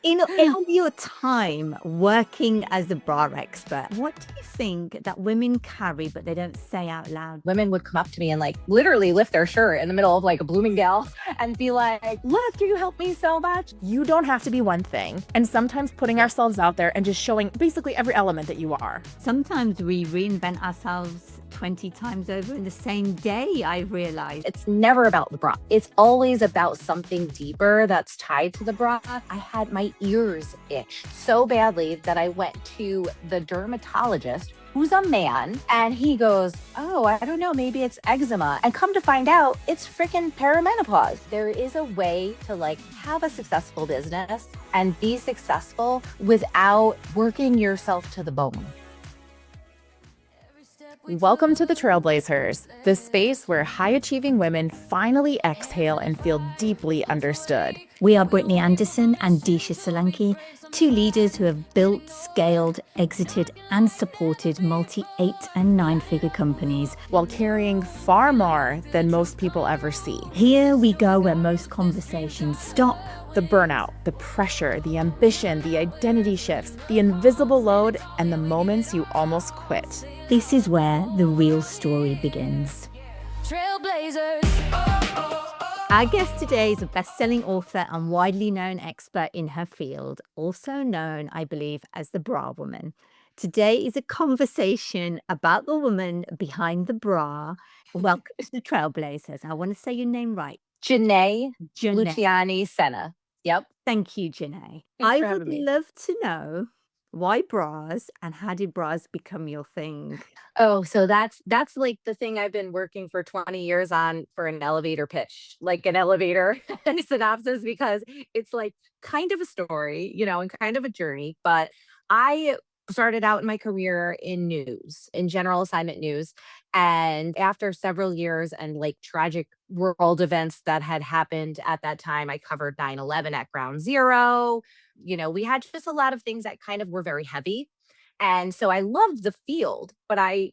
In all your time working as a bra expert, what do you think that women carry but they don't say out loud? Women would come up to me and like literally lift their shirt in the middle of like a Bloomingdale and be like, look, you helped me so much. You don't have to be one thing. And sometimes putting ourselves out there and just showing basically every element that you are. Sometimes we reinvent ourselves 20 times over in the same day, I've realized. It's never about the bra. It's always about something deeper that's tied to the bra. I had my ears itch so badly that I went to the dermatologist, who's a man, and he goes, oh, I don't know, maybe it's eczema. And come to find out, it's freaking perimenopause. There is a way to like have a successful business and be successful without working yourself to the bone. Welcome to the Trailblazers, the space where high-achieving women finally exhale and feel deeply understood. We are Brittany Anderson and Disha Solanki, two leaders who have built, scaled, exited, and supported multi-8 and 9-figure companies while carrying far more than most people ever see. Here we go where most conversations stop. The burnout, the pressure, the ambition, the identity shifts, the invisible load, and the moments you almost quit. This is where the real story begins. Trailblazers. Our guest today is a best-selling author and widely known expert in her field, also known, I believe, as the bra woman. Today is a conversation about the woman behind the bra. Welcome to the Trailblazers. I want to say your name right. Jené Jené. Luciani Sena. Yep. Thank you, Jené. Thanks I for would having me. love to know why bras and how did bras become your thing? Oh, so that's like the thing I've been working for 20 years on for an elevator pitch, like an elevator synopsis, because it's like kind of a story, and kind of a journey. But I started out in my career in news, in general assignment news. And after several years and like tragic world events that had happened at that time, I covered 9/11 at Ground Zero. We had just a lot of things that kind of were very heavy. And so I loved the field, but I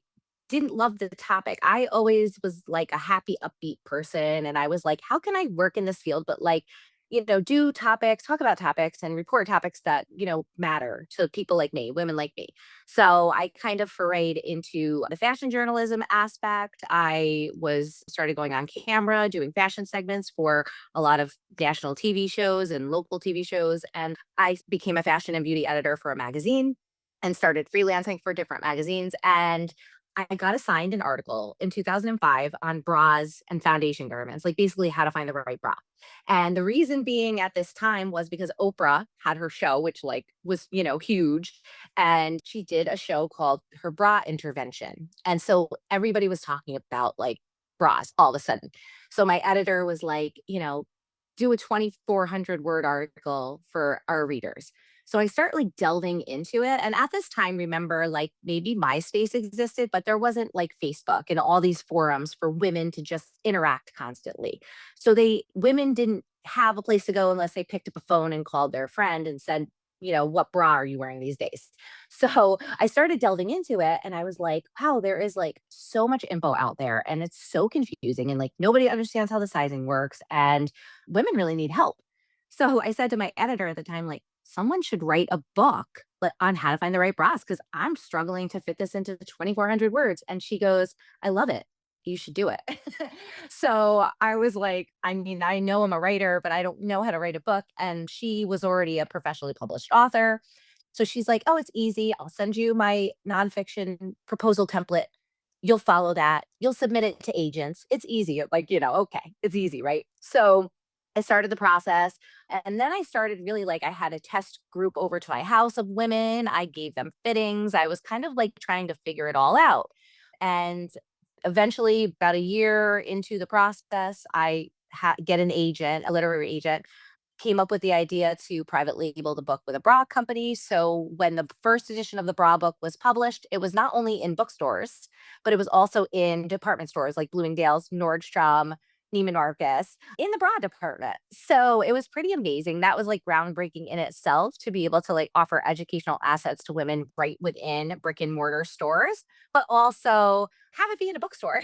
didn't love the topic. I always was like a happy, upbeat person. And I was like, how can I work in this field, but like, do topics, talk about topics and report topics that, matter to people like me, women like me. So I kind of forayed into the fashion journalism aspect. I started going on camera, doing fashion segments for a lot of national TV shows and local TV shows. And I became a fashion and beauty editor for a magazine and started freelancing for different magazines. And I got assigned an article in 2005 on bras and foundation garments, like basically how to find the right bra. And the reason being at this time was because Oprah had her show, which like was, huge. And she did a show called her bra intervention. And so everybody was talking about like bras all of a sudden. So my editor was like, do a 2,400 word article for our readers. So I start like delving into it. And at this time, remember, like maybe MySpace existed, but there wasn't like Facebook and all these forums for women to just interact constantly. So women didn't have a place to go unless they picked up a phone and called their friend and said, what bra are you wearing these days? So I started delving into it and I was like, wow, there is like so much info out there and it's so confusing and like nobody understands how the sizing works and women really need help. So I said to my editor at the time, like, someone should write a book on how to find the right bras because I'm struggling to fit this into the 2,400 words. And she goes, I love it. You should do it. So I was like, I mean, I know I'm a writer, but I don't know how to write a book. And she was already a professionally published author. So she's like, oh, it's easy. I'll send you my nonfiction proposal template. You'll follow that. You'll submit it to agents. It's easy. Like, okay, it's easy, right? So I started the process. And then I started really like I had a test group over to my house of women. I gave them fittings. I was kind of like trying to figure it all out. And eventually, about a year into the process, I get an agent, a literary agent, came up with the idea to private label the book with a bra company. So when the first edition of the bra book was published, it was not only in bookstores, but it was also in department stores like Bloomingdale's, Nordstrom, Neiman Marcus in the bra department. So it was pretty amazing. That was like groundbreaking in itself to be able to like offer educational assets to women right within brick and mortar stores, but also have it be in a bookstore.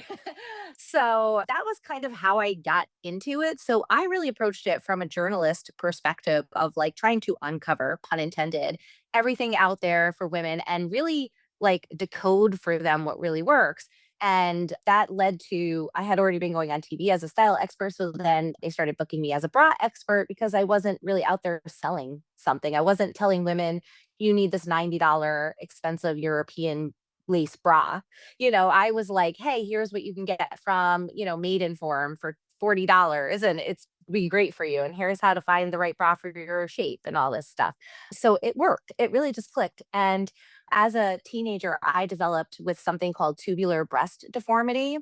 So that was kind of how I got into it. So I really approached it from a journalist perspective of like trying to uncover, pun intended, everything out there for women and really like decode for them what really works. And that led to, I had already been going on TV as a style expert. So then they started booking me as a bra expert because I wasn't really out there selling something. I wasn't telling women, you need this $90 expensive European lace bra. I was like, hey, here's what you can get from, Maidenform for $40 and it's be great for you. And here's how to find the right bra for your shape and all this stuff. So it worked. It really just clicked. And as a teenager, I developed with something called tubular breast deformity.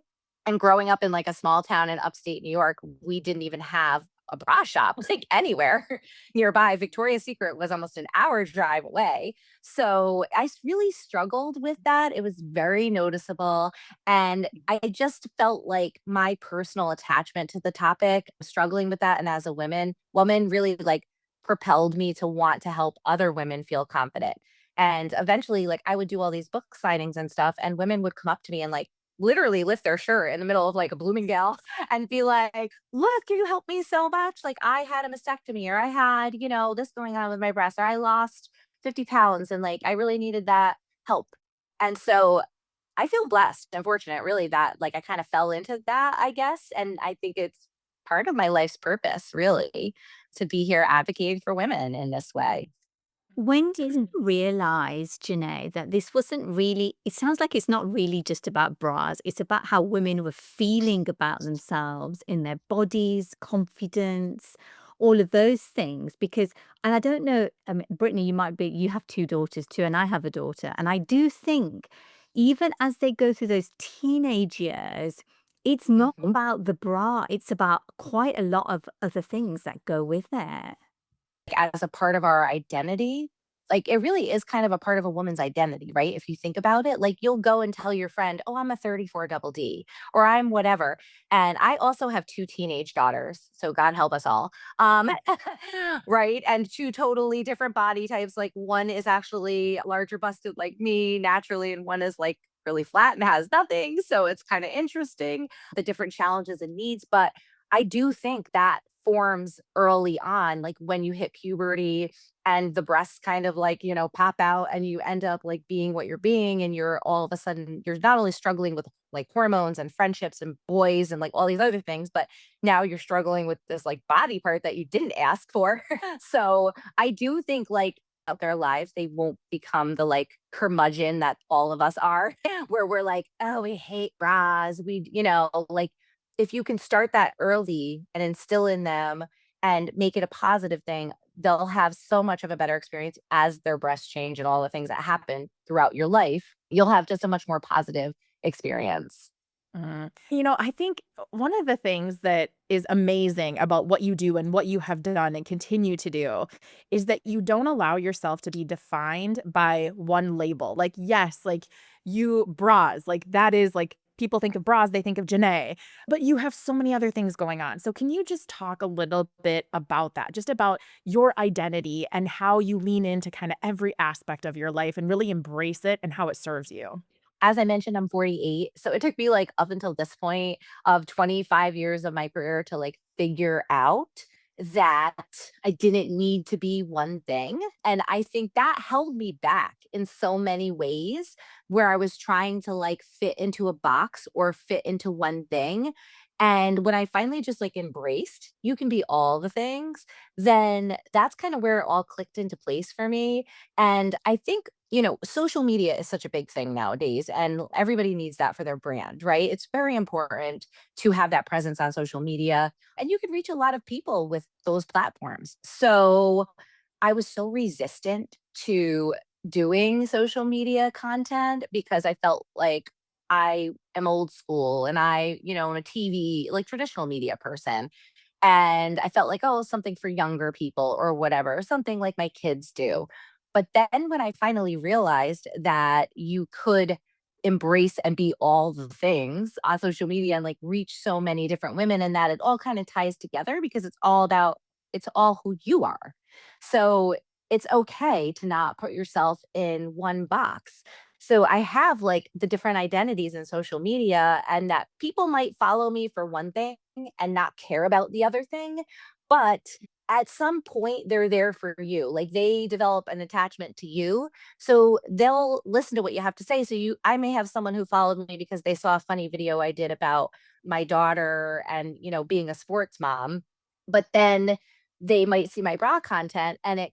And growing up in like a small town in upstate New York, we didn't even have a bra shop like anywhere nearby. Victoria's Secret was almost an hour drive away. So really struggled with that. It was very noticeable. And I just felt like my personal attachment to the topic, struggling with that. And as a woman really like propelled me to want to help other women feel confident. And eventually, like I would do all these book signings and stuff, and women would come up to me and like literally lift their shirt in the middle of like a Bloomingdale and be like, look, you helped me so much. Like I had a mastectomy or I had, this going on with my breast or I lost 50 pounds and like I really needed that help. And so I feel blessed and fortunate really that like I kind of fell into that, I guess. And I think it's part of my life's purpose, really, to be here advocating for women in this way. When did you realize, Janae, that this wasn't really, it sounds like it's not really just about bras. It's about how women were feeling about themselves in their bodies, confidence, all of those things. Because, and I don't know, Brittany, you have two daughters too, and I have a daughter. And I do think even as they go through those teenage years, it's not Mhm. about the bra. It's about quite a lot of other things that go with it. As a part of our identity. Like it really is kind of a part of a woman's identity, right? If you think about it, like you'll go and tell your friend, "Oh, I'm a 34 double D," or "I'm whatever." And I also have two teenage daughters, so God help us all. Right? And two totally different body types. Like one is actually larger busted like me naturally, and one is like really flat and has nothing. So it's kind of interesting the different challenges and needs. But I do think that forms early on, like when you hit puberty and the breasts kind of like, pop out and you end up like being what you're being. And you're all of a sudden, you're not only struggling with like hormones and friendships and boys and like all these other things, but now you're struggling with this like body part that you didn't ask for. So I do think like out their lives, they won't become the like curmudgeon that all of us are, where we're like, oh, we hate bras. Like if you can start that early and instill in them and make it a positive thing, they'll have so much of a better experience as their breasts change and all the things that happen throughout your life. You'll have just a much more positive experience. I think one of the things that is amazing about what you do and what you have done and continue to do is that you don't allow yourself to be defined by one label. Like, yes, like you bras, like that is like people think of bras, they think of Janae, but you have so many other things going on. So, can you just talk a little bit about that, just about your identity and how you lean into kind of every aspect of your life and really embrace it and how it serves you? As I mentioned, I'm 48. So it took me like up until this point of 25 years of my career to like figure out that I didn't need to be one thing. And I think that held me back in so many ways where I was trying to like fit into a box or fit into one thing. And when I finally just like embraced, you can be all the things, then that's kind of where it all clicked into place for me. And I think social media is such a big thing nowadays, and everybody needs that for their brand, right? It's very important to have that presence on social media, and you can reach a lot of people with those platforms. So I was so resistant to doing social media content because I felt like I am old school and I'm a TV, like traditional media person. And I felt like, oh, something for younger people or whatever, something like my kids do. But then when I finally realized that you could embrace and be all the things on social media and like reach so many different women, and that it all kind of ties together because it's all who you are. So it's okay to not put yourself in one box. So I have like the different identities in social media, and that people might follow me for one thing and not care about the other thing. But at some point, they're there for you. Like they develop an attachment to you. So they'll listen to what you have to say. I may have someone who followed me because they saw a funny video I did about my daughter and, being a sports mom. But then they might see my bra content and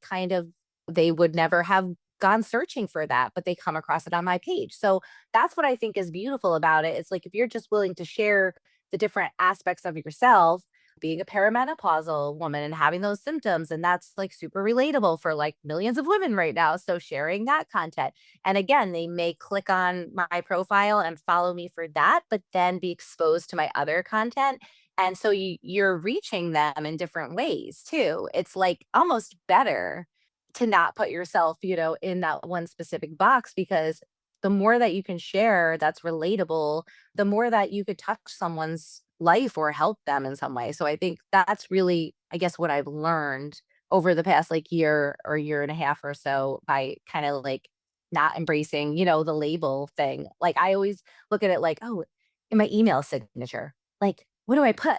they would never have gone searching for that, but they come across it on my page. So that's what I think is beautiful about it. It's like if you're just willing to share the different aspects of yourself, being a perimenopausal woman and having those symptoms, and that's like super relatable for like millions of women right now. So sharing that content. And again, they may click on my profile and follow me for that, but then be exposed to my other content. And so you're reaching them in different ways too. It's like almost better to not put yourself, in that one specific box, because the more that you can share that's relatable, the more that you could touch someone's life or help them in some way. So I think that's really, I guess, what I've learned over the past like year or year and a half or so by kind of like not embracing, the label thing. Like I always look at it like, oh, in my email signature, like, what do I put?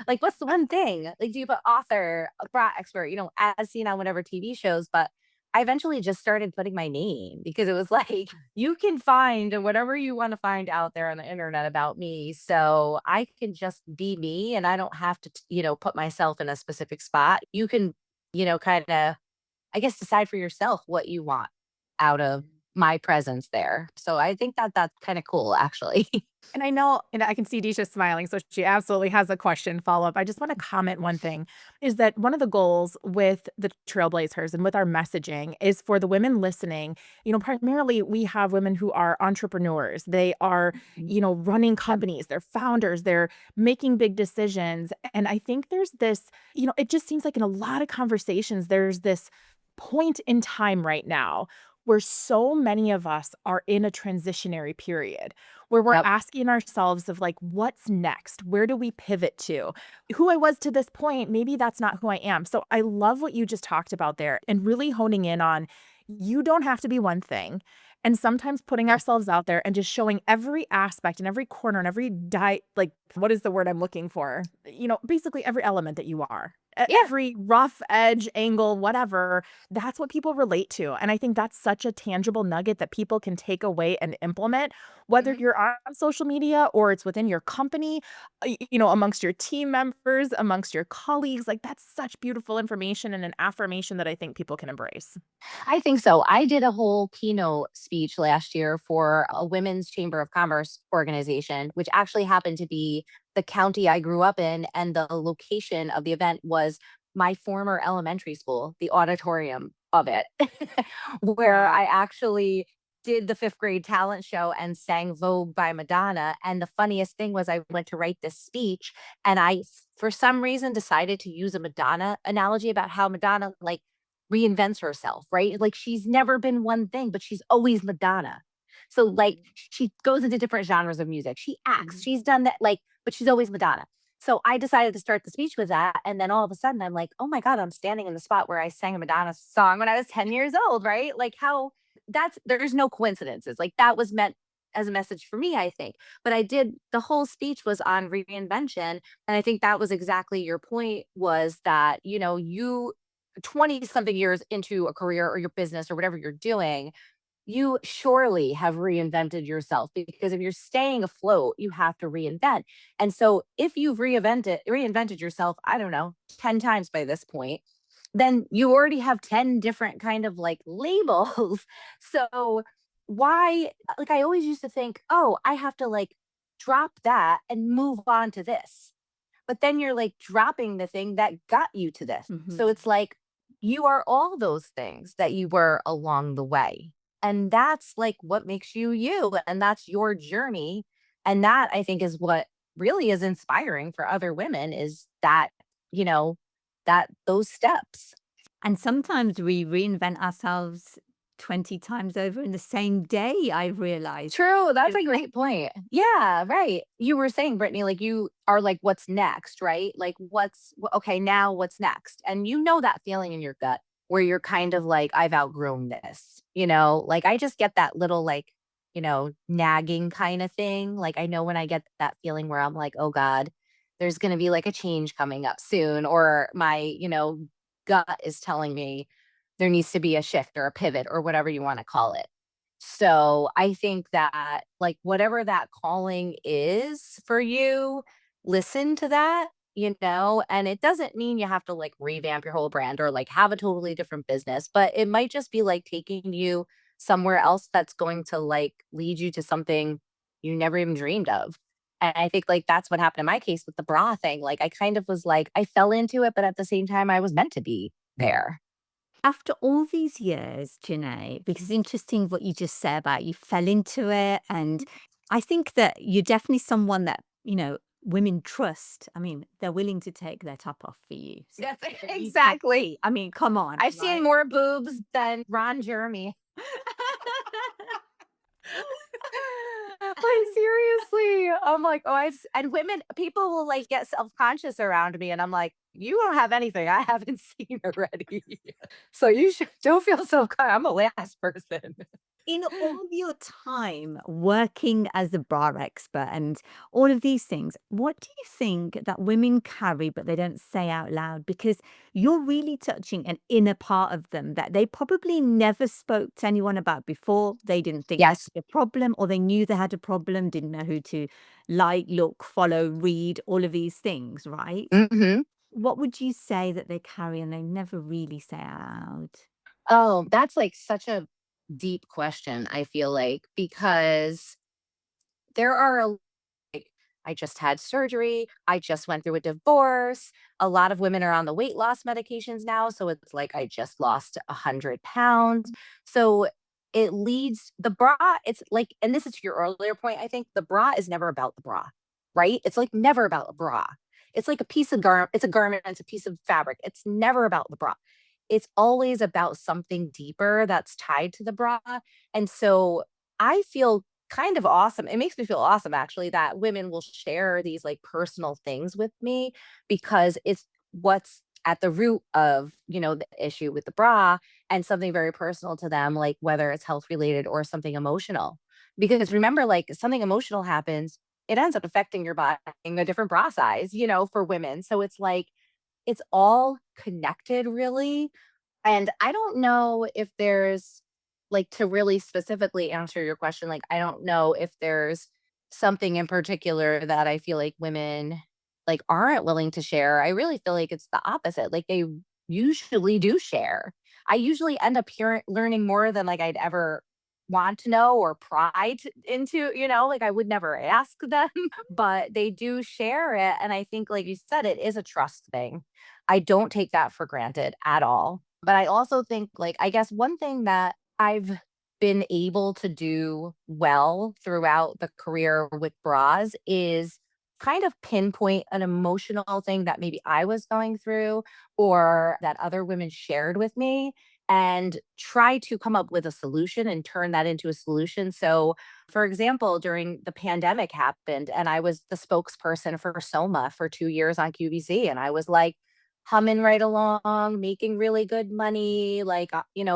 Like what's the one thing? Like, do you put author, a bra expert, as seen on whatever TV shows? But I eventually just started putting my name because it was like, you can find whatever you want to find out there on the internet about me. So I can just be me and I don't have to, put myself in a specific spot. You can, kind of, I guess, decide for yourself what you want out of my presence there. So I think that that's kind of cool, actually. And I know, and I can see Disha smiling, so she absolutely has a question follow up. I just want to comment one thing is that one of the goals with the Trailblazers and with our messaging is for the women listening. Primarily we have women who are entrepreneurs. They are, running companies, they're founders, they're making big decisions. And I think there's this, it just seems like in a lot of conversations, there's this point in time right now where so many of us are in a transitionary period where we're Yep. asking ourselves of like, what's next? Where do we pivot to? Who I was to this point, maybe that's not who I am. So I love what you just talked about there and really honing in on you don't have to be one thing. And sometimes putting ourselves out there and just showing every aspect and every corner and every like, what is the word I'm looking for? Basically every element that you are. Yeah. Every rough edge, angle, whatever, that's what people relate to. And I think that's such a tangible nugget that people can take away and implement, whether you're on social media or it's within your company, amongst your team members, amongst your colleagues. Like that's such beautiful information and an affirmation that I think people can embrace. I think so. I did a whole keynote speech last year for a women's chamber of commerce organization, which actually happened to be the county I grew up in. And the location of the event was my former elementary school, the auditorium of it, where I actually did the fifth grade talent show and sang Vogue by Madonna. And the funniest thing was I went to write this speech and for some reason, decided to use a Madonna analogy about how Madonna like reinvents herself, right? Like she's never been one thing, but she's always Madonna. So like she goes into different genres of music. She acts, she's done that, like, but she's always Madonna. So I decided to start the speech with that. And then all of a sudden I'm like, oh my God, I'm standing in the spot where I sang a Madonna song when I was 10 years old, right? Like there's no coincidences. Like that was meant as a message for me, I think. But the whole speech was on reinvention. And I think that was exactly your point, was that, you 20 something years into a career or your business or whatever you're doing, you surely have reinvented yourself, because if you're staying afloat, you have to reinvent. And so if you've reinvented yourself, I don't know, 10 times by this point, then you already have 10 different kind of like labels. So why, like I always used to think, oh, I have to like drop that and move on to this. But then you're like dropping the thing that got you to this. So it's like you are all those things that you were along the way. And that's like what makes you you. And that's your journey. And that I think is what really is inspiring for other women, is that, you know, that those steps. And sometimes we reinvent ourselves 20 times over in the same day, I've realized. True. That's a great point. Yeah, right. You were saying, Brittany, like you are like, what's next, right? Like, okay, now what's next? And you know that feeling in your gut where you're kind of like, I've outgrown this, like I just get that little, like, nagging kind of thing. Like, I know when I get that feeling where I'm like, oh God, there's going to be like a change coming up soon, or my, gut is telling me there needs to be a shift or a pivot or whatever you want to call it. So I think that, like, whatever that calling is for you, listen to that, and it doesn't mean you have to like revamp your whole brand or like have a totally different business, but it might just be like taking you somewhere else that's going to like lead you to something you never even dreamed of. And I think like that's what happened in my case with the bra thing. Like I kind of was like, I fell into it, but at the same time, I was meant to be there. After all these years, Janae, because it's interesting what you just said about you fell into it. And I think that you're definitely someone that, women trust. I mean, they're willing to take their top off for you. So Yes, you can't- exactly. I mean, come on, I've seen right? more boobs than Ron Jeremy. Like seriously, I'm like, oh, and women, people will like get self-conscious around me, and I'm like, you don't have anything I haven't seen already. So you should don't feel so. I'm a last person. In all of your time working as a bra expert and all of these things, what do you think that women carry but they don't say out loud? Because you're really touching an inner part of them that they probably never spoke to anyone about before. They didn't think they Yes. had a problem, or they knew they had a problem, didn't know who to like, look, follow, read, all of these things, right? Hmm. What would you say that they carry and they never really say out loud? Oh, that's like such a deep question, I feel like, because there are like, I just had surgery. I just went through a divorce. A lot of women are on the weight loss medications now. So it's like I just lost 100 pounds. So it leads the bra. It's like, and this is to your earlier point, I think the bra is never about the bra, right? It's like never about a bra. It's like a piece of garment. It's a garment. It's a piece of fabric. It's never about the bra. It's always about something deeper that's tied to the bra. And so I feel kind of awesome. It makes me feel awesome actually that women will share these like personal things with me because it's what's at the root of, the issue with the bra and something very personal to them, like whether it's health related or something emotional. Because remember, like something emotional happens, it ends up affecting your body in a different bra size, for women. So it's like it's all connected really. And I don't know if there's like to really specifically answer your question, like I don't know if there's something in particular that I feel like women like aren't willing to share. I really feel like it's the opposite. Like they usually do share. I usually end up learning more than like I'd ever want to know or pry into, like I would never ask them, but they do share it. And I think, like you said, it is a trust thing. I don't take that for granted at all. But I also think, like, I guess one thing that I've been able to do well throughout the career with bras is kind of pinpoint an emotional thing that maybe I was going through or that other women shared with me and try to come up with a solution and turn that into a solution. So, for example, during the pandemic happened and I was the spokesperson for Soma for 2 years on QVC and I was like, humming right along, making really good money, like,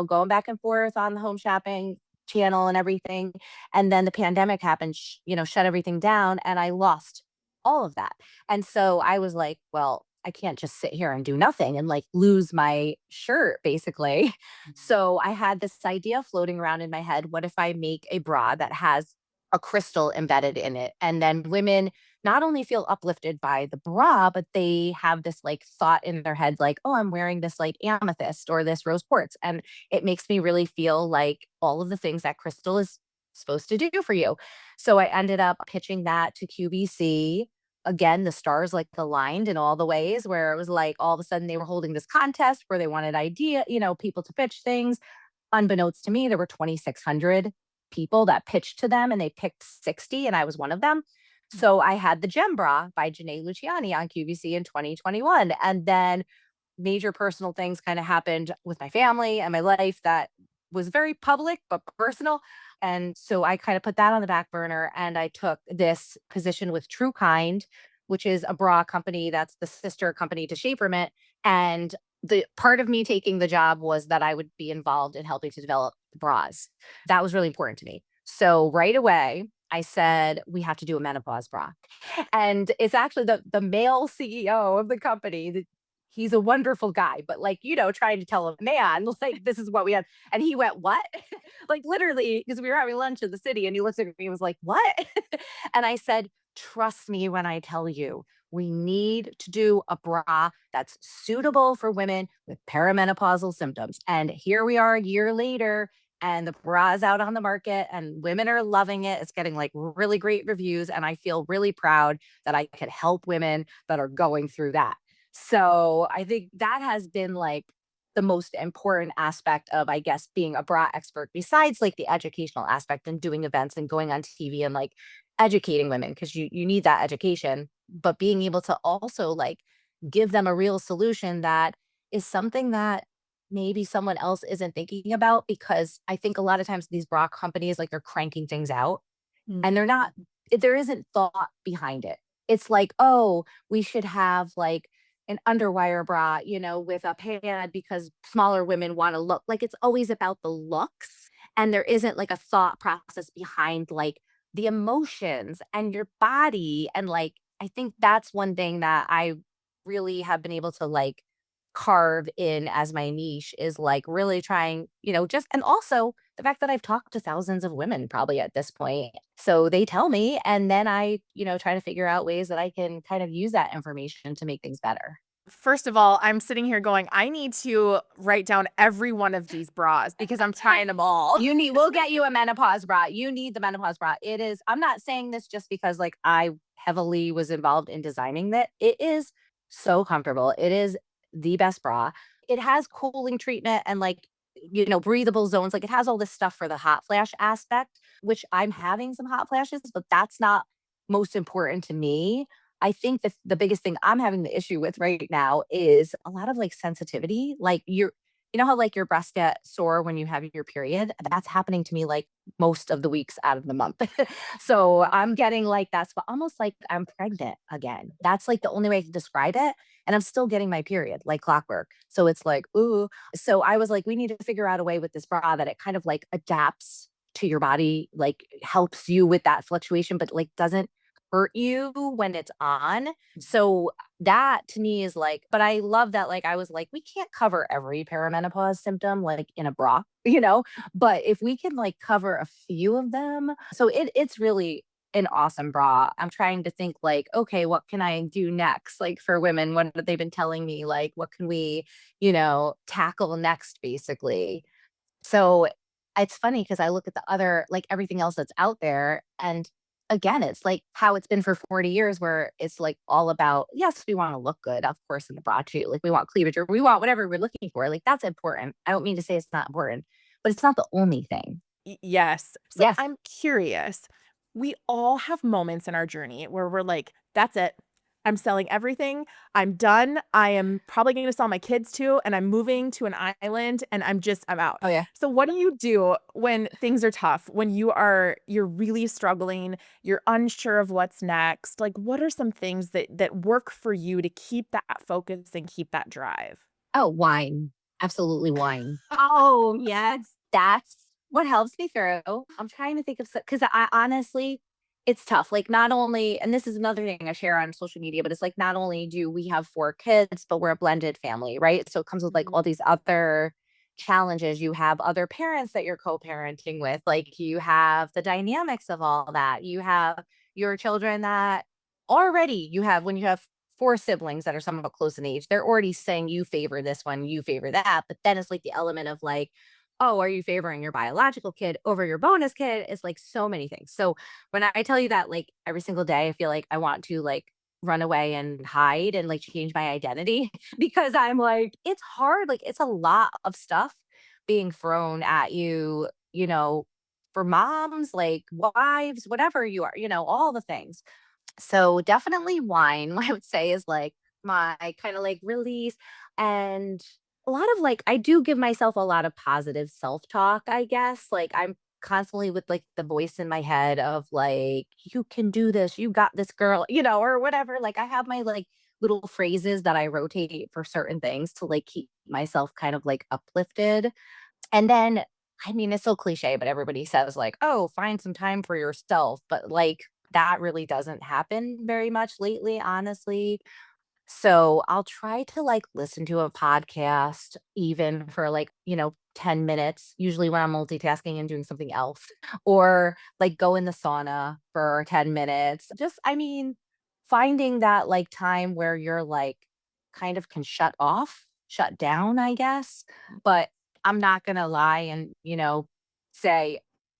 going back and forth on the home shopping channel and everything. And then the pandemic happened, shut everything down, and I lost all of that. And so I was like, well, I can't just sit here and do nothing and like lose my shirt, basically. So I had this idea floating around in my head. What if I make a bra that has a crystal embedded in it? And then women not only feel uplifted by the bra, but they have this like thought in their head, like, oh, I'm wearing this like amethyst or this rose quartz. And it makes me really feel like all of the things that crystal is supposed to do for you. So I ended up pitching that to QVC. Again, the stars like aligned in all the ways where it was like all of a sudden they were holding this contest where they wanted people to pitch things. Unbeknownst to me, there were 2,600 people that pitched to them and they picked 60 and I was one of them. So I had the Gem Bra by Jené Luciani on QVC in 2021. And then major personal things kind of happened with my family and my life that was very public but personal. And so I kind of put that on the back burner and I took this position with True Kind, which is a bra company that's the sister company to Shapermint. And the part of me taking the job was that I would be involved in helping to develop bras. That was really important to me. So right away, I said, we have to do a menopause bra. And it's actually the male CEO of the company. He's a wonderful guy, but like, trying to tell a man, like, this is what we had. And he went, what? Like literally, because we were having lunch in the city and he looked at me and was like, what? And I said, trust me when I tell you, we need to do a bra that's suitable for women with perimenopausal symptoms. And here we are a year later, and the bra is out on the market, and women are loving it. It's getting like really great reviews. And I feel really proud that I could help women that are going through that. So I think that has been like the most important aspect of, I guess, being a bra expert, besides like the educational aspect and doing events and going on TV and like educating women, because you need that education, but being able to also like give them a real solution that is something that maybe someone else isn't thinking about. Because I think a lot of times these bra companies, like, they're cranking things out Mm. and they're not, there isn't thought behind it. It's like, oh, we should have like an underwire bra, with a pad because smaller women want to look like, it's always about the looks. And there isn't like a thought process behind like the emotions and your body. And like, I think that's one thing that I really have been able to like carve in as my niche, is like really trying, just, and also the fact that I've talked to thousands of women probably at this point. So they tell me, and then I, try to figure out ways that I can kind of use that information to make things better. First of all, I'm sitting here going, I need to write down every one of these bras because I'm trying them all. We'll get you a menopause bra. You need the menopause bra. It is, I'm not saying this just because like I heavily was involved in designing that. It is so comfortable. It is the best bra. It has cooling treatment and like, breathable zones. Like, it has all this stuff for the hot flash aspect, which I'm having some hot flashes, but that's not most important to me. I think that the biggest thing I'm having the issue with right now is a lot of like sensitivity. Like, you know how like your breasts get sore when you have your period? That's happening to me like most of the weeks out of the month. So I'm getting like that's almost like I'm pregnant again. That's like the only way I can describe it. And I'm still getting my period like clockwork. So it's like, ooh. So I was like, we need to figure out a way with this bra that it kind of like adapts to your body, like helps you with that fluctuation, but like doesn't hurt you when it's on. So that to me is like, but I love that. Like, I was like, we can't cover every perimenopause symptom like in a bra, but if we can like cover a few of them. So it's really an awesome bra. I'm trying to think like, okay, what can I do next? Like for women, what have they been telling me? Like, what can we, tackle next, basically? So it's funny because I look at the other, like everything else that's out there. And again, it's like how it's been for 40 years, where it's like all about, yes, we want to look good, of course, in the broad shoot. Like, we want cleavage or we want whatever we're looking for. Like, that's important. I don't mean to say it's not important, but it's not the only thing. Yes. So Yes. I'm curious. We all have moments in our journey where we're like, that's it. I'm selling everything. I'm done. I am probably going to sell my kids too. And I'm moving to an island and I'm out. Oh, yeah. So what do you do when things are tough, when you're really struggling, you're unsure of what's next? Like, what are some things that work for you to keep that focus and keep that drive? Oh, wine. Absolutely wine. Oh, yes. That's what helps me through. I'm trying to think of, because I honestly, it's tough. Like, not only, and this is another thing I share on social media, but it's like, not only do we have 4 kids, but we're a blended family, right? So it comes with like all these other challenges. You have other parents that you're co-parenting with. Like, you have the dynamics of all that. You have your children that already you have, when you have 4 siblings that are somewhat close in age, they're already saying you favor this one, you favor that. But then it's like the element of like, oh, are you favoring your biological kid over your bonus kid? It's like so many things. So when I tell you that, like every single day, I feel like I want to like run away and hide and like change my identity because I'm like, it's hard. Like, it's a lot of stuff being thrown at you, for moms, like wives, whatever you are, all the things. So definitely wine, I would say, is like my kind of like release. And a lot of like, I do give myself a lot of positive self-talk, I guess. Like I'm constantly with like the voice in my head of like, you can do this, you got this girl, or whatever. Like I have my like little phrases that I rotate for certain things to like keep myself kind of like uplifted. And then, I mean, it's so cliche, but everybody says like, oh, find some time for yourself. But like that really doesn't happen very much lately, honestly. So I'll try to like listen to a podcast even for like, 10 minutes, usually when I'm multitasking and doing something else, or like go in the sauna for 10 minutes. Just, I mean, finding that like time where you're like kind of can shut off, shut down, I guess. But I'm not going to lie and, say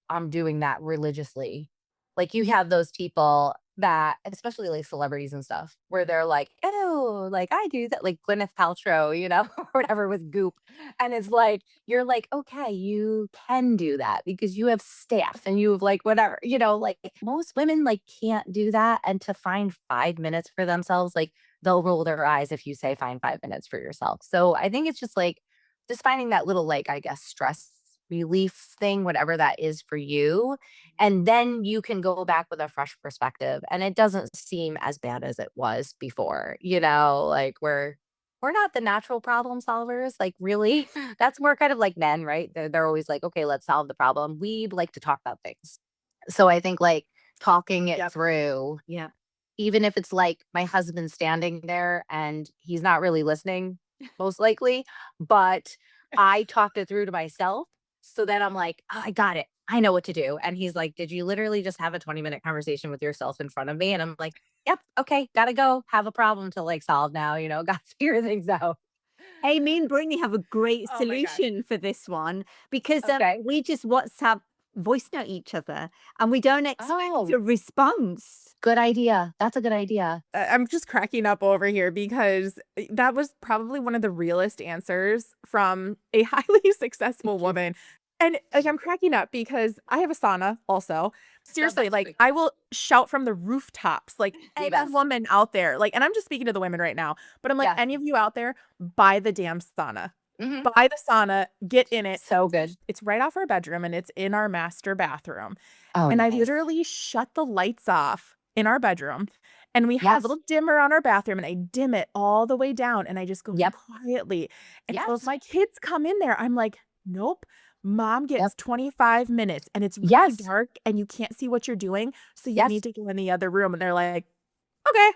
I'm doing that religiously. Like you have those people that, especially like celebrities and stuff, where they're like, "Oh, like I do that," like Gwyneth Paltrow, or whatever with Goop, and it's like you're like, "Okay, you can do that because you have staff and you have like whatever," like most women like can't do that, and to find 5 minutes for themselves, like they'll roll their eyes if you say find 5 minutes for yourself. So I think it's just like just finding that little like I guess stress relief thing, whatever that is for you, and then you can go back with a fresh perspective and it doesn't seem as bad as it was before, like we're not the natural problem solvers, like really. That's more kind of like men, right? They're always like, okay, let's solve the problem. We like to talk about things. So I think like talking it Yep. through, Yeah. even if it's like my husband standing there and he's not really listening, most likely, but I talked it through to myself. So then I'm like, "Oh, I got it. I know what to do." And he's like, "Did you literally just have a 20-minute conversation with yourself in front of me?" And I'm like, "Yep. Okay. Gotta go. Have a problem to like solve now, got to figure things out." Hey, me and Brittany have a great Oh my gosh. solution for this one because Okay. we just WhatsApp voice note each other and we don't expect Oh, a response. good idea. That's a good idea. I'm just cracking up over here because that was probably one of the realest answers from a highly successful woman. And like I'm cracking up because I have a sauna also. Seriously, like I will shout from the rooftops, like The any best. woman out there, like, and I'm just speaking to the women right now, but I'm like, Yeah. any of you out there, buy the damn sauna. Hmm. Buy the sauna, get in it. So good. It's right off our bedroom and it's in our master bathroom. Oh, And I nice. literally shut the lights off in our bedroom, and we have a Yes. little dimmer on our bathroom, and I dim it all the way down, and I just go Yep. quietly. And so if Yes. my kids come in there, I'm like, "Nope, mom Yep. gets 25 minutes, and it's really Yes. dark, and you can't see what you're doing, so you Yes. need to go in the other room." And they're like, "Okay."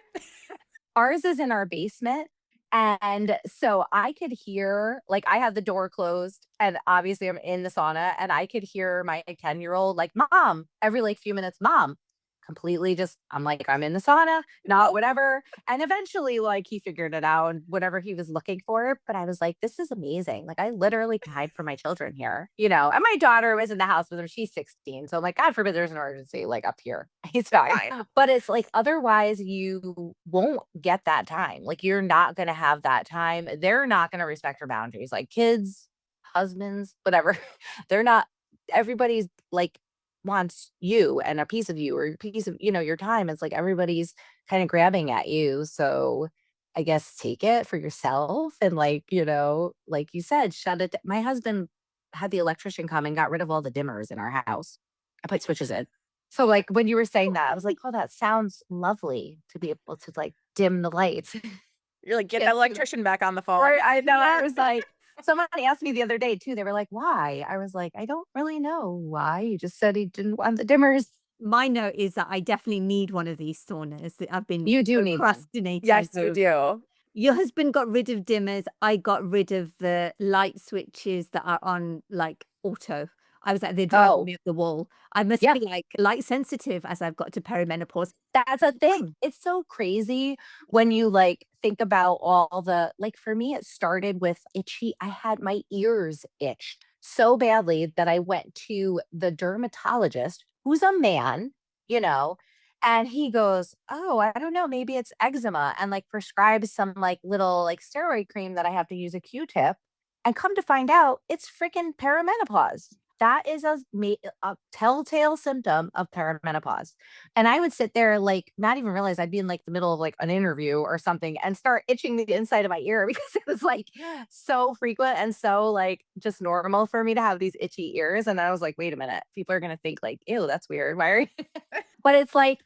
Ours is in our basement. And so I could hear, like, I had the door closed, and obviously I'm in the sauna, and I could hear my 10-year-old, like, "Mom," every like few minutes, "Mom." Completely just, I'm like, I'm in the sauna, not whatever. And eventually, like, he figured it out and whatever he was looking for. But I was like, this is amazing. Like, I literally can hide from my children here, And my daughter was in the house with him. She's 16. So I'm like, God forbid there's an emergency, like up here. He's fine. Fine. But it's like, otherwise, you won't get that time. Like, you're not going to have that time. They're not going to respect your boundaries. Like, kids, husbands, whatever, they're not, everybody's like, wants you and a piece of you or a piece of, your time. It's like everybody's kind of grabbing at you. So I guess take it for yourself and like, like you said, shut it. My husband had the electrician come and got rid of all the dimmers in our house. I put switches in. So like when you were saying that, I was like, oh, that sounds lovely to be able to like dim the lights. You're like, "Get that Can't do that. electrician back on the phone." Right, I know. I was like, somebody asked me the other day too. They were like, "Why?" I was like, "I don't really know why. He just said he didn't want the dimmers." My note is that I definitely need one of these saunas that I've been You do need one. procrastinating. Yes, you over. do. Your husband got rid of dimmers. I got rid of the light switches that are on like auto. I was like, they're driving Oh, me up the wall. I must yeah. be like light sensitive as I've got to perimenopause. That's a thing. It's so crazy when you like think about all the like for me, it started with itchy. I had my ears itched so badly that I went to the dermatologist, who's a man, you know, and he goes, "Oh, I don't know, maybe it's eczema," and like prescribes some like little like steroid cream that I have to use a Q-tip. And come to find out, it's freaking perimenopause. that is a telltale symptom of perimenopause. And I would sit there, like, not even realize I'd be in like the middle of like an interview or something and start itching the inside of my ear because it was like so frequent and so like just normal for me to have these itchy ears. And I was like, wait a minute, people are going to think like, ew, that's weird. Why are you? But it's like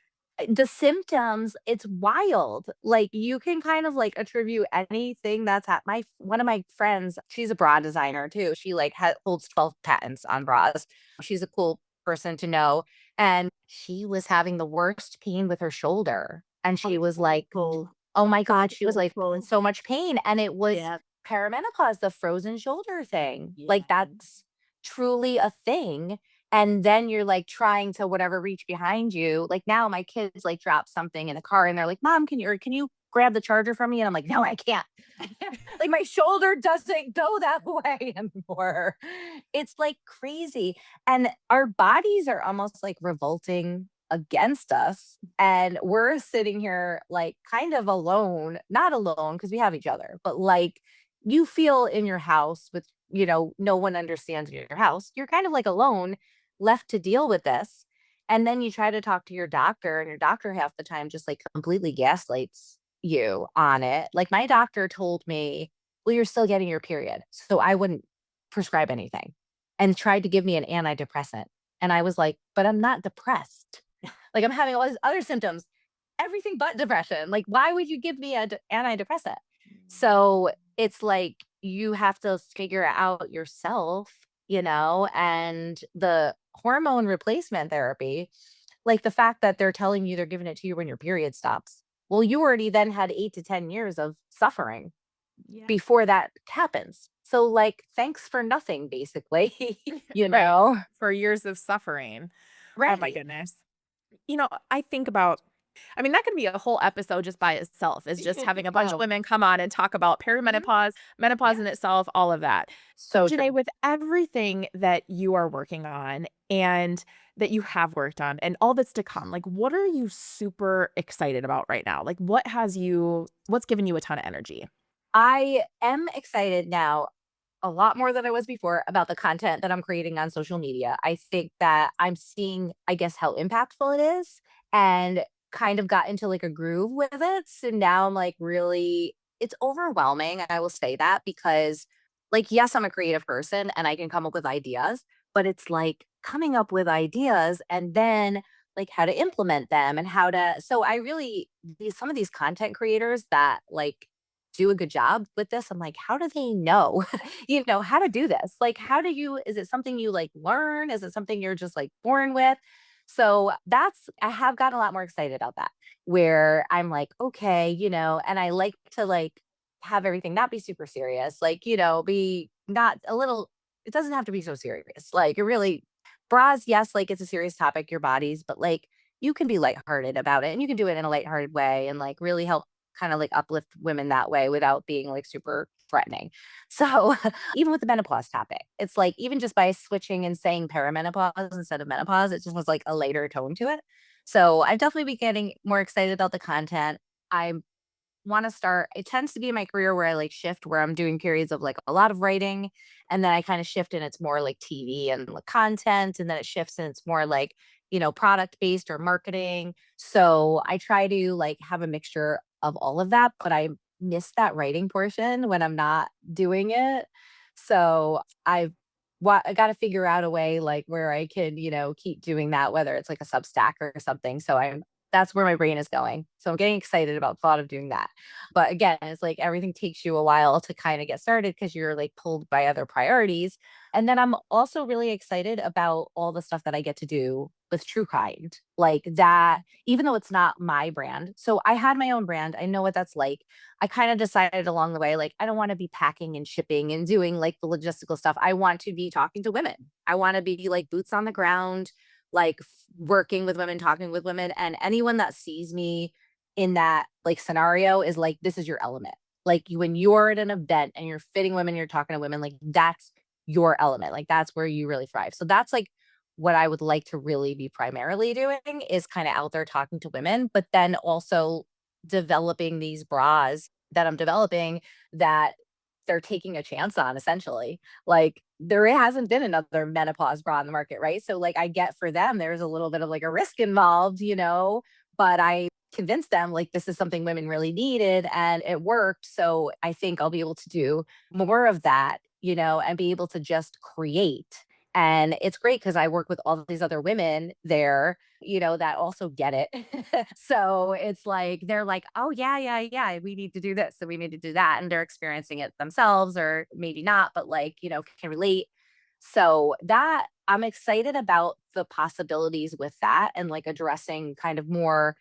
the symptoms, it's wild. Like you can kind of like attribute anything that's at one of my friends, she's a bra designer too. She like holds 12 patents on bras. She's a cool person to know. And she was having the worst pain with her shoulder. And she was like, Cool. oh my God, she was like Awful. in so much pain. And it was Yeah. perimenopause, the frozen shoulder thing. Like Yeah. that's truly a thing. And then you're like trying to whatever reach behind you. Like now my kids like drop something in the car and they're like, Mom, can you grab the charger from me? And I'm like, no, I can't. Like my shoulder doesn't go that way anymore. It's like crazy. And our bodies are almost like revolting against us. And we're sitting here like kind of alone, not alone because we have each other, but like you feel in your house with, no one understands your house. You're kind of like alone, left to deal with this. And then you try to talk to your doctor, and your doctor half the time just like completely gaslights you on it. Like my doctor told me, well, you're still getting your period. So I wouldn't prescribe anything and tried to give me an antidepressant. And I was like, but I'm not depressed. Like I'm having all these other symptoms, everything but depression. Like, why would you give me an antidepressant? So it's like you have to figure it out yourself, and the hormone replacement therapy, like the fact that they're telling you they're giving it to you when your period stops. Well, you already then had 8 to 10 years of suffering Yeah. before that happens. So, like, thanks for nothing, basically, you Right. know? For years of suffering. Oh my Right. goodness. I think about, I mean, that could be a whole episode just by itself, is just having a bunch of Oh, women come on and talk about mhm. perimenopause, menopause Yeah. in itself, all of that. So Janae, true. with everything that you are working on and that you have worked on and all that's to come, like what are you super excited about right now? Like what's giving you a ton of energy? I am excited now a lot more than I was before about the content that I'm creating on social media. I think that I'm seeing, I guess, how impactful it is and kind of got into like a groove with it. So now I'm like really, it's overwhelming. And I will say that because, like, yes, I'm a creative person and I can come up with ideas, but it's like coming up with ideas and then like how to implement them and how to. So I really, some of these content creators that like do a good job with this. I'm like, how do they know, how to do this? Like, is it something you like learn? Is it something you're just like born with? So I have gotten a lot more excited about that where I'm like, okay, and I like to like have everything not be super serious, like, be not a little, it doesn't have to be so serious. Like, it really, bras, yes, like it's a serious topic, your bodies, but like you can be lighthearted about it and you can do it in a lighthearted way and like really help kind of like uplift women that way without being like super threatening. So even with the menopause topic, it's like even just by switching and saying perimenopause instead of menopause, it just was like a lighter tone to it. So I've definitely been getting more excited about the content. I want to start, it tends to be in my career where I like shift where I'm doing periods of like a lot of writing and then I kind of shift and it's more like TV and like content and then it shifts and it's more like, product based or marketing. So I try to like have a mixture of all of that, but I miss that writing portion when I'm not doing it. So I got to figure out a way like where I can, keep doing that, whether it's like a Substack or something. So that's where my brain is going. So I'm getting excited about the thought of doing that. But again, it's like everything takes you a while to kind of get started because you're like pulled by other priorities. And then I'm also really excited about all the stuff that I get to do with True Kind. Like that, even though it's not my brand. So I had my own brand. I know what that's like. I kind of decided along the way, like, I don't want to be packing and shipping and doing like the logistical stuff. I want to be talking to women. I want to be like boots on the ground, like working with women, talking with women. And anyone that sees me in that like scenario is like, this is your element. Like when you're at an event and you're fitting women, you're talking to women, like that's your element. Like that's where you really thrive. So that's like what I would like to really be primarily doing is kind of out there talking to women, but then also developing these bras that I'm developing that they're taking a chance on, essentially. Like, there hasn't been another menopause bra on the market, right? So like I get for them, there's a little bit of like a risk involved, but I convinced them like this is something women really needed and it worked. So I think I'll be able to do more of that, and be able to just create. And it's great because I work with all of these other women there, that also get it. So it's like, they're like, oh, yeah, yeah, yeah, we need to do this. So we need to do that. And they're experiencing it themselves, or maybe not, but like, can relate. So that I'm excited about the possibilities with that and like addressing kind of more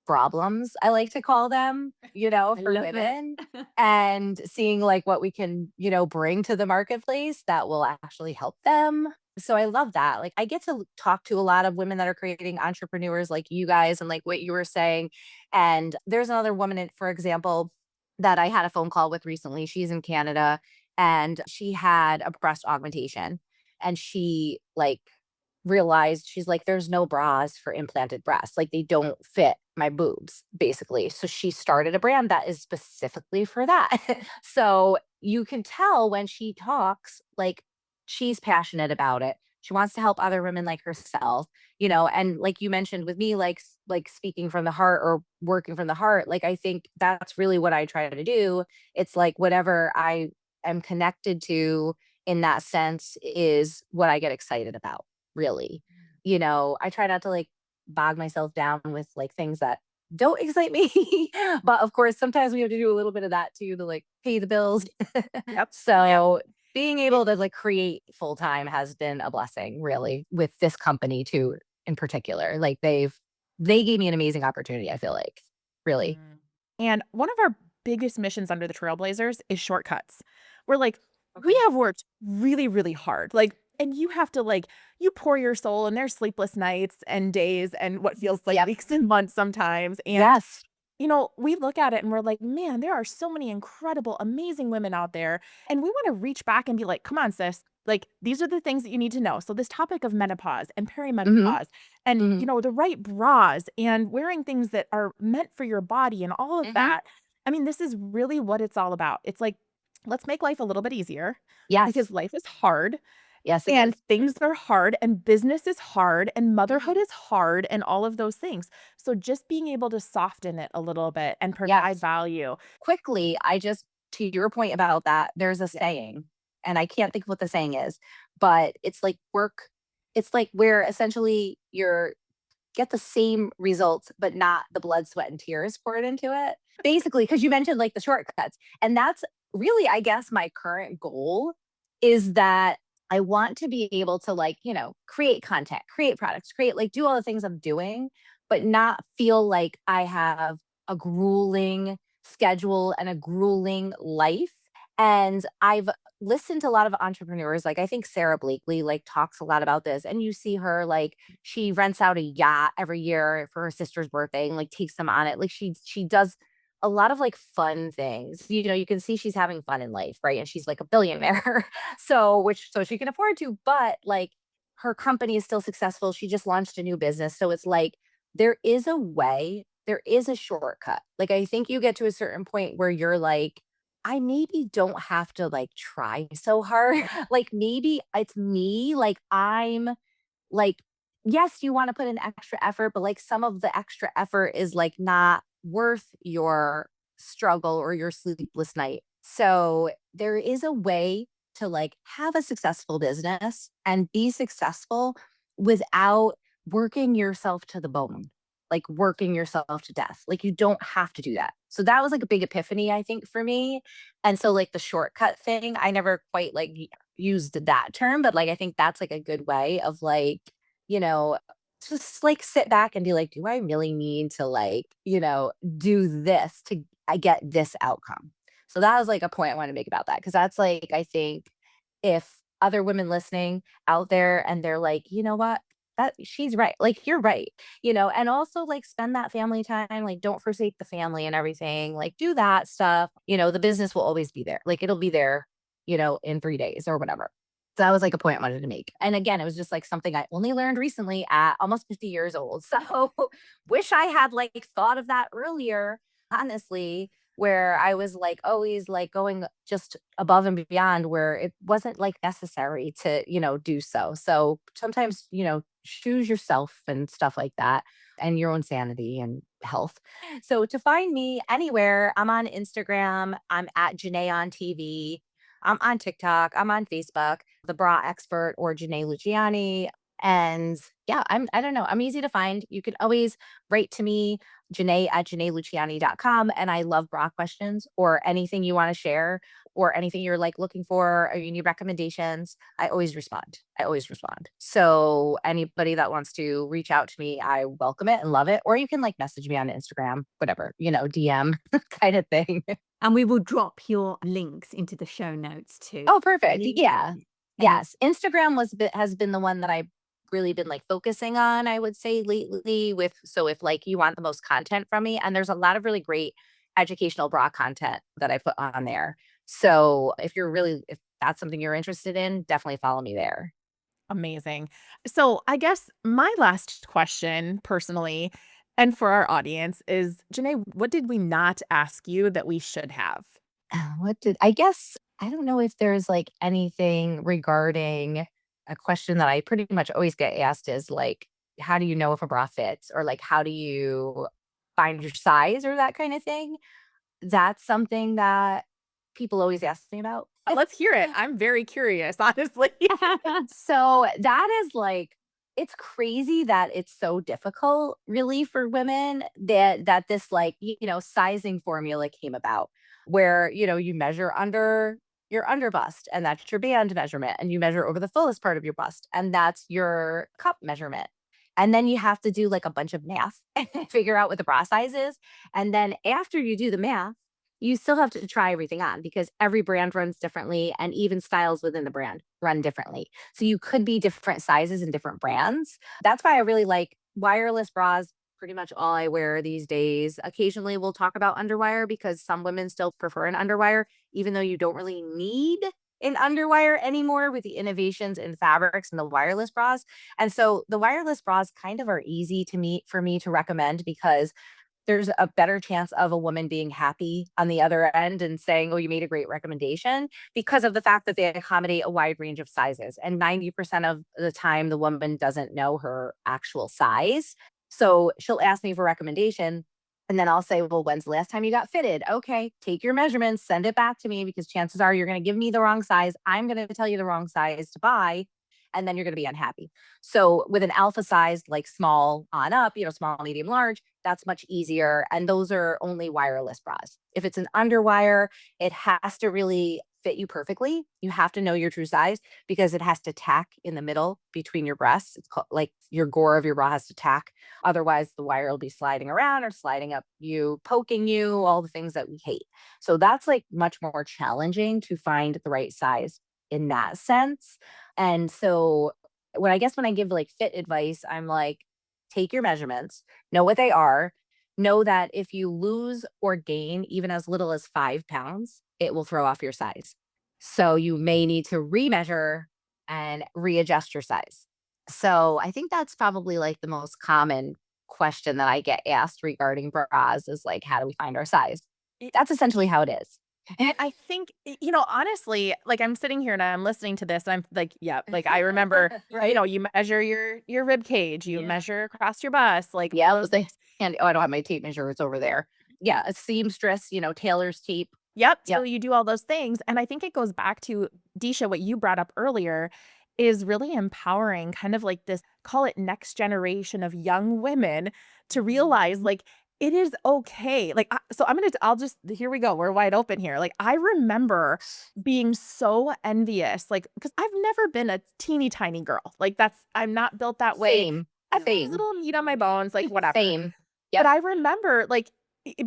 problems, I like to call them, I for love it. women, and seeing like what we can, bring to the marketplace that will actually help them. So I love that. Like I get to talk to a lot of women that are creating entrepreneurs like you guys and like what you were saying. And there's another woman, for example, that I had a phone call with recently. She's in Canada and she had a breast augmentation, and she like realized, she's like, there's no bras for implanted breasts. Like they don't fit my boobs, basically. So she started a brand that is specifically for that. So you can tell when she talks, like she's passionate about it. She wants to help other women like herself, and like you mentioned with me, like speaking from the heart or working from the heart. Like I think that's really what I try to do. It's like whatever I am connected to in that sense is what I get excited about, really. I try not to like bog myself down with like things that don't excite me. But of course, sometimes we have to do a little bit of that too to like pay the bills. Yep. So being able to like create full time has been a blessing, really, with this company too, in particular. Like they gave me an amazing opportunity, I feel like, really. Mm. And one of our biggest missions under the Trailblazers is shortcuts. We're like, we Okay. have worked really, really hard. Like, and you have to like, you pour your soul and there's sleepless nights and days and what feels like Yep. weeks and months sometimes. And Yes. we look at it and we're like, man, there are so many incredible, amazing women out there. And we want to reach back and be like, come on, sis. Like, these are the things that you need to know. So, this topic of menopause and Hmm. perimenopause and, Hmm. the right bras and wearing things that are meant for your body and all of Hmm. that. I mean, this is really what it's all about. It's like, let's make life a little bit easier because Yes. life is hard Yes, it and is. things are hard and business is hard and motherhood Mhm. is hard and all of those things. So just being able to soften it a little bit and provide Yes. value. Quickly, to your point about that, there's a Yeah. saying, and I can't think of what the saying is, but it's like where essentially you're get the same results, but not the blood, sweat, and tears poured into it. Basically, because you mentioned like the shortcuts. And that's really, I guess, my current goal is that I want to be able to like, create content, create products, create like do all the things I'm doing, but not feel like I have a grueling schedule and a grueling life. And I've listened to a lot of entrepreneurs. Like I think Sarah Blakely like talks a lot about this. And you see her like she rents out a yacht every year for her sister's birthday and like takes them on it. Like she does a lot of like fun things. You can see she's having fun in life, right? And she's like a billionaire. So she can afford to, but like her company is still successful. She just launched a new business. So it's like there is a way, there is a shortcut. Like I think you get to a certain point where you're like, I maybe don't have to like try so hard. Like maybe it's me, like I'm like, yes, you want to put in extra effort, but like some of the extra effort is like not worth your struggle or your sleepless night. So there is a way to like have a successful business and be successful without working yourself to the bone, like working yourself to death. Like you don't have to do that. So that was like a big epiphany, I think, for me. And so like the shortcut thing, I never quite like used that term, but like I think that's like a good way of like, you know, just like sit back and be like, do I really need to like, do this to I get this outcome? So that was like a point I want to make about that. Cause that's like, I think if other women listening out there and they're like, you know what? That she's right. Like you're right, and also like spend that family time. Like don't forsake the family and everything. Like do that stuff. The business will always be there. Like it'll be there, in 3 days or whatever. So that was like a point I wanted to make. And again, it was just like something I only learned recently at almost 50 years old. So wish I had like thought of that earlier, honestly. where I was like always like going just above and beyond where it wasn't like necessary to, do so. So sometimes, choose yourself and stuff like that and your own sanity and health. So to find me anywhere, I'm on Instagram, I'm at Jené on TV, I'm on TikTok, I'm on Facebook, the bra expert or Jené Luciani. And yeah, I don't know. I'm easy to find. You can always write to me, Jené at JenéLuciani.com. And I love bra questions or anything you want to share or anything you're like looking for or you need recommendations. I always respond. I always respond. So anybody that wants to reach out to me, I welcome it and love it. Or you can like message me on Instagram, whatever, DM kind of thing. And we will drop your links into the show notes too. Oh, perfect. Any- Yeah. any- Yes. Instagram has been the one that I've really been like focusing on, I would say lately so if like you want the most content from me, and there's a lot of really great educational bra content that I put on there. So if that's something you're interested in, definitely follow me there. Amazing. So I guess my last question personally, and for our audience is, Jené, what did we not ask you that we should have? I guess I don't know if there's like anything regarding a question that I pretty much always get asked is like, how do you know if a bra fits? Or like, how do you find your size or that kind of thing? That's something that people always ask me about. Let's hear it. I'm very curious, honestly. So that is like, it's crazy that it's so difficult really for women that this like, sizing formula came about where, you measure under your under bust and that's your band measurement and you measure over the fullest part of your bust and that's your cup measurement. And then you have to do like a bunch of math and figure out what the bra size is. And then after you do the math, you still have to try everything on because every brand runs differently and even styles within the brand run differently. So you could be different sizes and different brands. That's why I really like wireless bras. Pretty much all I wear these days. Occasionally we'll talk about underwire because some women still prefer an underwire, even though you don't really need an underwire anymore with the innovations in fabrics and the wireless bras. And so the wireless bras kind of are easy for me to recommend because there's a better chance of a woman being happy on the other end and saying, "Oh, you made a great recommendation," because of the fact that they accommodate a wide range of sizes. And 90% of the time, the woman doesn't know her actual size. So she'll ask me for recommendation. And then I'll say, "Well, when's the last time you got fitted?" Okay, take your measurements, send it back to me because chances are you're going to give me the wrong size. I'm going to tell you the wrong size to buy. And then you're going to be unhappy. So with an alpha size, like small on up, small, medium, large, that's much easier. And those are only wireless bras. If it's an underwire, it has to really fit you perfectly. You have to know your true size because it has to tack in the middle between your breasts. It's called like your gore of your bra has to tack. Otherwise, the wire will be sliding around or sliding up you, poking you, all the things that we hate. So that's like much more challenging to find the right size in that sense. And so when I give like fit advice, I'm like, take your measurements, know what they are, know that if you lose or gain even as little as 5 pounds, it will throw off your size. So you may need to remeasure and readjust your size. So I think that's probably like the most common question that I get asked regarding bras is like, how do we find our size? That's essentially how it is. And I think, honestly, like I'm sitting here and I'm listening to this and I'm like, yeah, like I remember, Right. you measure your rib cage, you Yeah. measure across your bust, like Yeah, all those those. things. And I don't have my tape measure. It's over there. Yeah, a seamstress, tailor's tape. Yep. Yep. So you do all those things. And I think it goes back to Disha, what you brought up earlier is really empowering kind of like this, call it next generation of young women to realize like it is okay. Like, so I'll just, here we go. We're wide open here. Like, I remember being so envious, like, because I've never been a teeny tiny girl. Like, I'm not built that way. Same. I have a Same. little meat on my bones, like, whatever. Same. But Yep. I remember like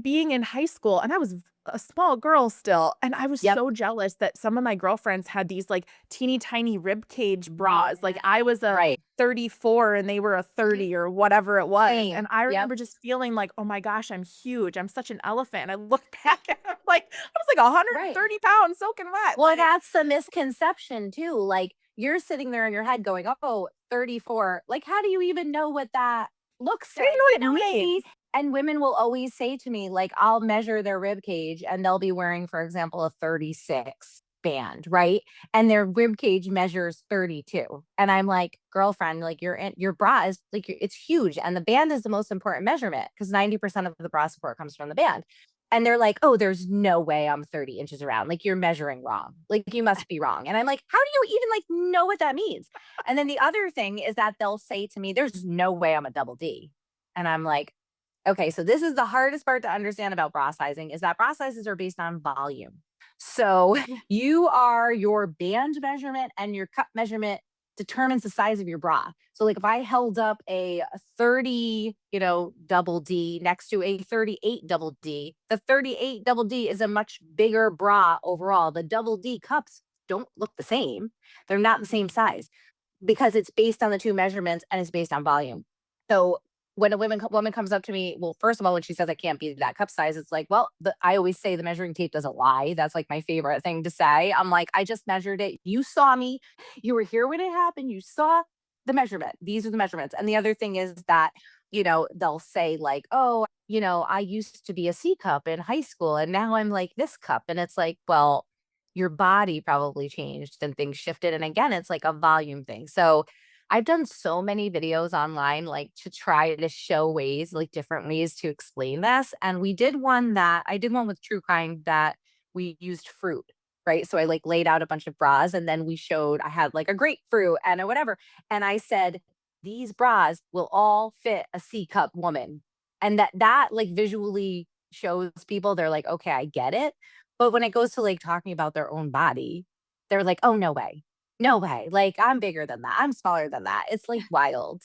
being in high school and I was a small girl still. And I was Yep. so jealous that some of my girlfriends had these like teeny tiny rib cage bras. Like I was a Right. 34 and they were a 30 or whatever it was. Same. And I Yep. remember just feeling like, oh my gosh, I'm huge. I'm such an elephant. And I look back and I'm like, I was like 130 pounds soaking wet. Well, Like, that's the misconception too. Like you're sitting there in your head going, oh, 34. Like, how do you even know what that looks I didn't like? know what it means. And women will always say to me, like, I'll measure their rib cage and they'll be wearing, for example, a 36 band, right? And their rib cage measures 32. And I'm like, girlfriend, like your bra is like, it's huge. And the band is the most important measurement because 90% of the bra support comes from the band. And they're like, oh, there's no way I'm 30 inches around. Like, you're measuring wrong. Like, you must be wrong. And I'm like, how do you even like know what that means? And then the other thing is that they'll say to me, there's no way I'm a double D. And I'm like, okay, so this is the hardest part to understand about bra sizing is that bra sizes are based on volume. So your band measurement and your cup measurement determines the size of your bra. So like if I held up a 30, double D next to a 38 double D, the 38 double D is a much bigger bra overall. The double D cups don't look the same. They're not the same size because it's based on the two measurements and it's based on volume. So when a woman comes up to me, well, first of all, when she says I can't be that cup size, it's like, well, I always say the measuring tape doesn't lie. That's like my favorite thing to say. I'm like, I just measured it. You saw me. You were here when it happened. You saw the measurement. These are the measurements. And the other thing is that, they'll say like, oh, I used to be a C cup in high school and now I'm like this cup. And it's like, well, your body probably changed and things shifted. And again, it's like a volume thing. So I've done so many videos online, like to try to show ways, like different ways to explain this. And I did one with True Crime that we used fruit, right? So I like laid out a bunch of bras and then I had like a grapefruit and a whatever. And I said, these bras will all fit a C cup woman. And that like visually shows people, they're like, okay, I get it. But when it goes to like talking about their own body, they're like, oh, no way. No way. Like, I'm bigger than that. I'm smaller than that. It's like wild.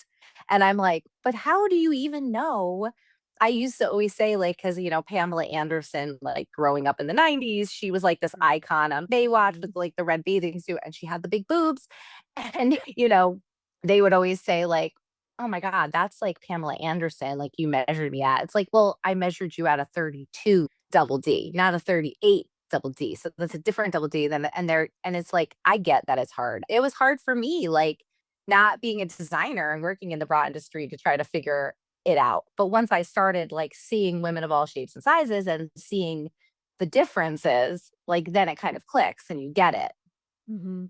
And I'm like, but how do you even know? I used to always say, like, because, Pamela Anderson, like growing up in the 90s, she was like this icon on Baywatch with like the red bathing suit and she had the big boobs. And, they would always say, like, oh my God, that's like Pamela Anderson, like you measured me at. It's like, well, I measured you at a 32 double D, not a 38 double D. So that's a different double D and it's like, I get that it's hard. It was hard for me, like not being a designer and working in the bra industry to try to figure it out. But once I started like seeing women of all shapes and sizes and seeing the differences, like then it kind of clicks and you get it. Mhm.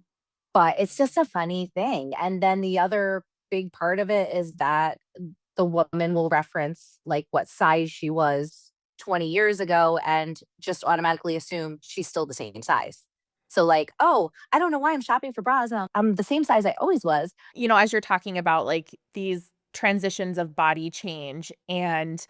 But it's just a funny thing. And then the other big part of it is that the woman will reference like what size she was 20 years ago and just automatically assume she's still the same size. So like, oh, I don't know why I'm shopping for bras. I'm the same size I always was. As you're talking about like these transitions of body change and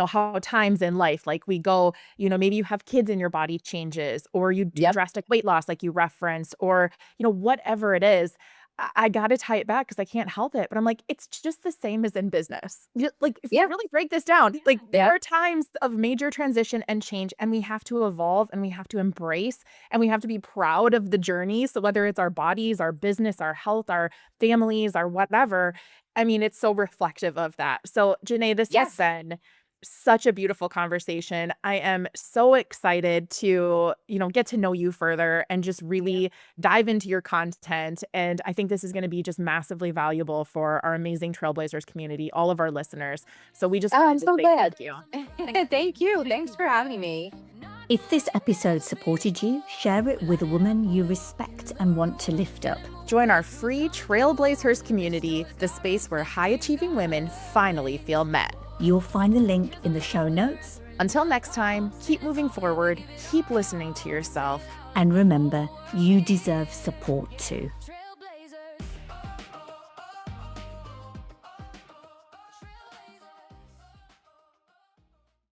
how times in life, like we go, maybe you have kids and your body changes or you do Yep. drastic weight loss like you referenced or whatever it is. I got to tie it back because I can't help it. But I'm like, it's just the same as in business. Like, if you Yeah. really break this down, like there Yeah. are times of major transition and change, and we have to evolve and we have to embrace and we have to be proud of the journey. So whether it's our bodies, our business, our health, our families, our whatever, I mean, it's so reflective of that. So, Jené, this has Yes. been such a beautiful conversation. I am so excited to, get to know you further and just really dive into your content. And I think this is going to be just massively valuable for our amazing Trailblazers community, all of our listeners. So we just Oh, I'm wanted to so say glad. thank you. Thank you. Thanks for having me. If this episode supported you, share it with a woman you respect and want to lift up. Join our free Trailblazers community, the space where high-achieving women finally feel met. You'll find the link in the show notes. Until next time, keep moving forward, keep listening to yourself. And remember, you deserve support too.